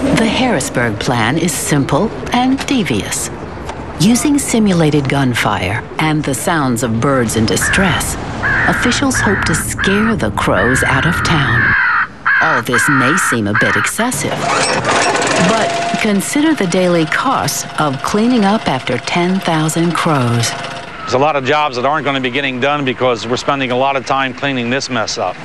The Harrisburg plan is simple and devious. Using simulated gunfire and the sounds of birds in distress, officials hope to scare the crows out of town. All this may seem a bit excessive, but consider the daily costs of cleaning up after 10,000 crows. There's a lot of jobs that aren't going to be getting done because we're spending a lot of time cleaning this mess up.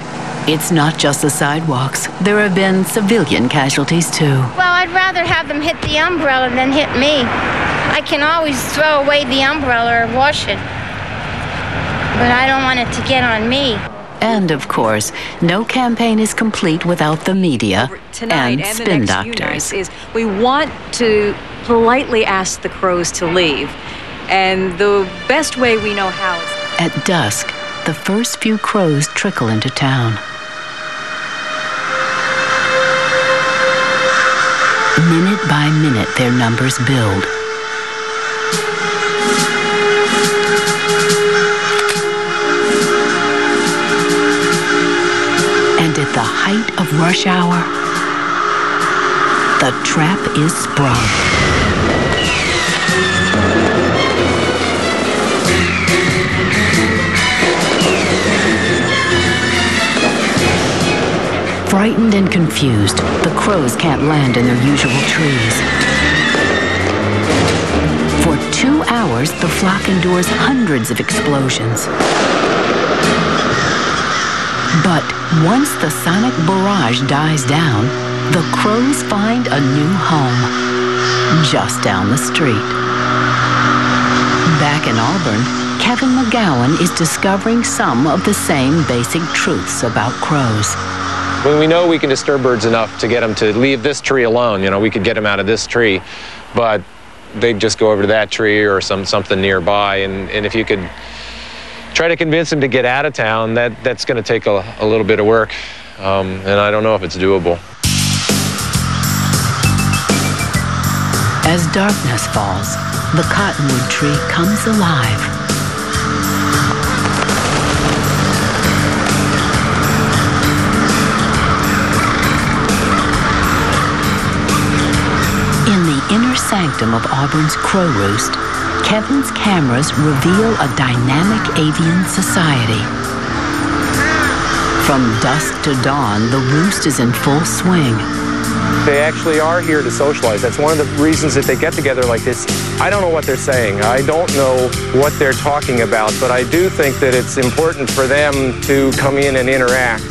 It's not just the sidewalks. There have been civilian casualties, too. Well, I'd rather have them hit the umbrella than hit me. I can always throw away the umbrella or wash it, but I don't want it to get on me. And, of course, no campaign is complete without the media and spin doctors. We want to politely ask the crows to leave, and the best way we know how is... At dusk, the first few crows trickle into town. Minute by minute, their numbers build. And at the height of rush hour, the trap is sprung. Frightened and confused, the crows can't land in their usual trees. For 2 hours, the flock endures hundreds of explosions. But once the sonic barrage dies down, the crows find a new home, just down the street. Back in Auburn, Kevin McGowan is discovering some of the same basic truths about crows. When we know we can disturb birds enough to get them to leave this tree alone, you know, we could get them out of this tree, but they'd just go over to that tree or something nearby, and if you could try to convince them to get out of town, that's going to take a little bit of work, and I don't know if it's doable. As darkness falls, the cottonwood tree comes alive. Inner sanctum of Auburn's crow roost, Kevin's cameras reveal a dynamic avian society. From dusk to dawn, the roost is in full swing. They actually are here to socialize. That's one of the reasons that they get together like this. I don't know what they're saying. I don't know what they're talking about, but I do think that it's important for them to come in and interact.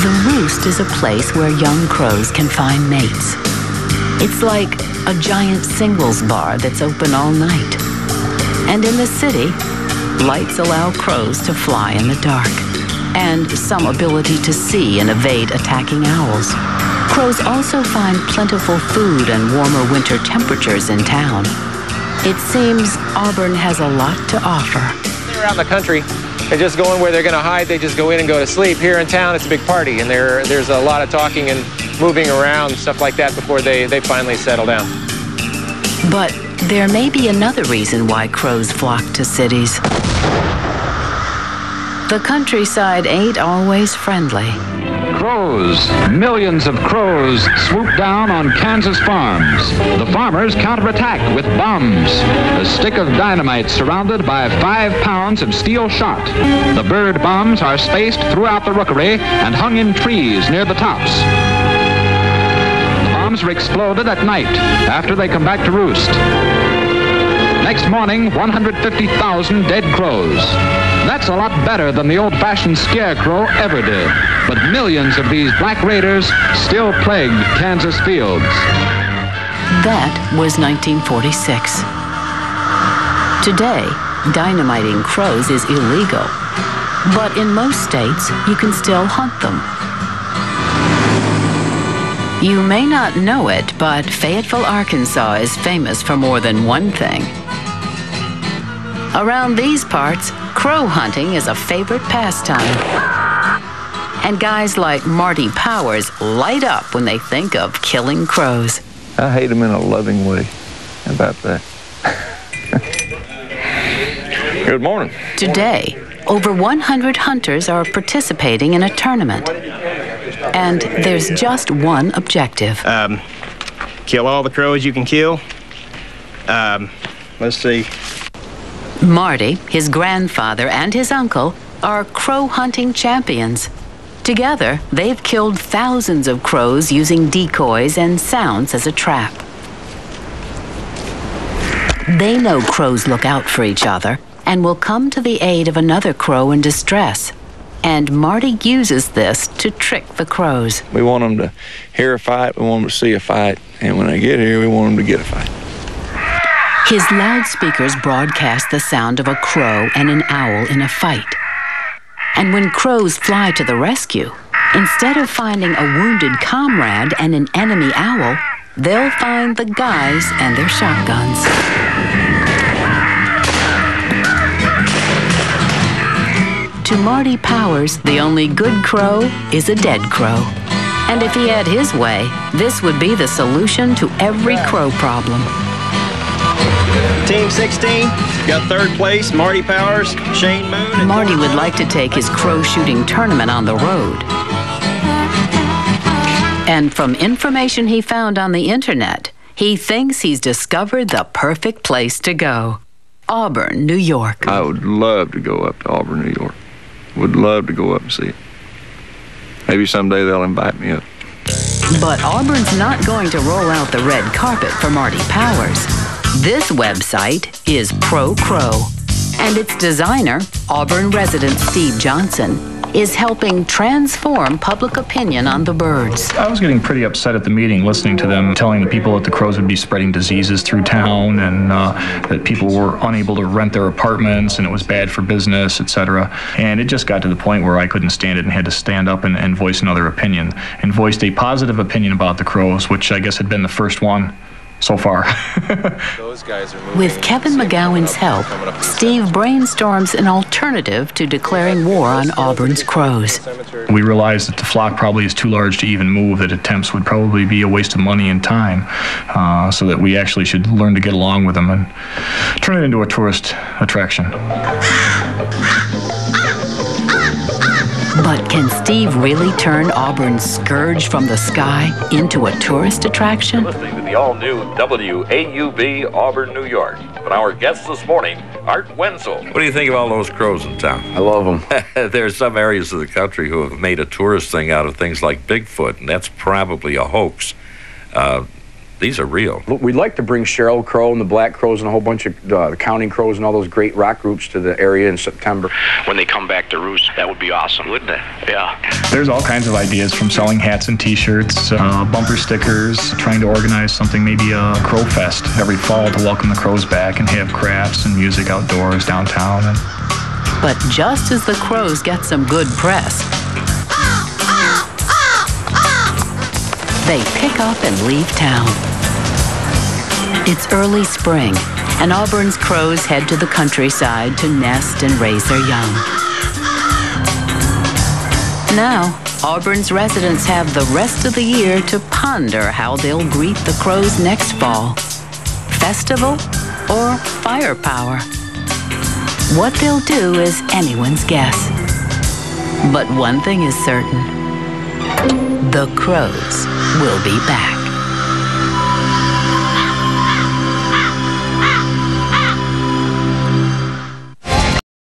The roost is a place where young crows can find mates. It's like a giant singles bar that's open all night. And in the city, lights allow crows to fly in the dark, and some ability to see and evade attacking owls. Crows also find plentiful food and warmer winter temperatures in town. It seems Auburn has a lot to offer. Around the country, they just go in where they're going to hide. They just go in and go to sleep. Here in town, it's a big party, and there's a lot of talking and moving around, stuff like that, before they finally settle down. But there may be another reason why crows flock to cities. The countryside ain't always friendly. Crows. Millions of crows swoop down on Kansas farms. The farmers counterattack with bombs. A stick of dynamite surrounded by 5 pounds of steel shot. The bird bombs are spaced throughout the rookery and hung in trees near the tops. The bombs are exploded at night after they come back to roost. Next morning, 150,000 dead crows. That's a lot better than the old-fashioned scarecrow ever did. But millions of these black raiders still plagued Kansas fields. That was 1946. Today, dynamiting crows is illegal. But in most states, you can still hunt them. You may not know it, but Fayetteville, Arkansas is famous for more than one thing. Around these parts, crow hunting is a favorite pastime. And guys like Marty Powers light up when they think of killing crows. I hate them in a loving way. How about that? Good morning. Today, over 100 hunters are participating in a tournament. And there's just one objective. Kill all the crows you can kill. Let's see. Marty, his grandfather, and his uncle are crow hunting champions. Together, they've killed thousands of crows using decoys and sounds as a trap. They know crows look out for each other and will come to the aid of another crow in distress. And Marty uses this to trick the crows. We want them to hear a fight, we want them to see a fight, and when they get here, we want them to get a fight. His loudspeakers broadcast the sound of a crow and an owl in a fight. And when crows fly to the rescue, instead of finding a wounded comrade and an enemy owl, they'll find the guys and their shotguns. To Marty Powers, the only good crow is a dead crow. And if he had his way, this would be the solution to every crow problem. Team 16, got third place, Marty Powers, Shane Moon. Marty would like to take his crow shooting tournament on the road. And from information he found on the internet, he thinks he's discovered the perfect place to go. Auburn, New York. I would love to go up to Auburn, New York. Would love to go up and see it. Maybe someday they'll invite me up. But Auburn's not going to roll out the red carpet for Marty Powers. This website is Pro Crow, and its designer, Auburn resident Steve Johnson, is helping transform public opinion on the birds. I was getting pretty upset at the meeting, listening to them telling the people that the crows would be spreading diseases through town, and that people were unable to rent their apartments, and it was bad for business, etc. And it just got to the point where I couldn't stand it and had to stand up and voice another opinion, and voiced a positive opinion about the crows, which I guess had been the first one so far. With Kevin McGowan's help, Steve brainstorms an alternative to declaring war on Auburn's crows. We realized that the flock probably is too large to even move, that attempts would probably be a waste of money and time, so that we actually should learn to get along with them and turn it into a tourist attraction. But can Steve really turn Auburn's scourge from the sky into a tourist attraction? Listening to the all-new WAUB Auburn, New York. But our guest this morning, Art Wenzel. What do you think of all those crows in town? I love them. There's some areas of the country who have made a tourist thing out of things like Bigfoot, and that's probably a hoax. These are real. We'd like to bring Sheryl Crow and the Black Crows and a whole bunch of the Counting Crows and all those great rock groups to the area in September. When they come back to roost, that would be awesome, wouldn't it? Yeah. There's all kinds of ideas, from selling hats and t-shirts, bumper stickers, trying to organize something, maybe a Crow Fest every fall to welcome the crows back and have crafts and music outdoors downtown. But just as the crows get some good press, they pick up and leave town. It's early spring, and Auburn's crows head to the countryside to nest and raise their young. Now, Auburn's residents have the rest of the year to ponder how they'll greet the crows next fall. Festival or firepower? What they'll do is anyone's guess. But one thing is certain: the crows will be back.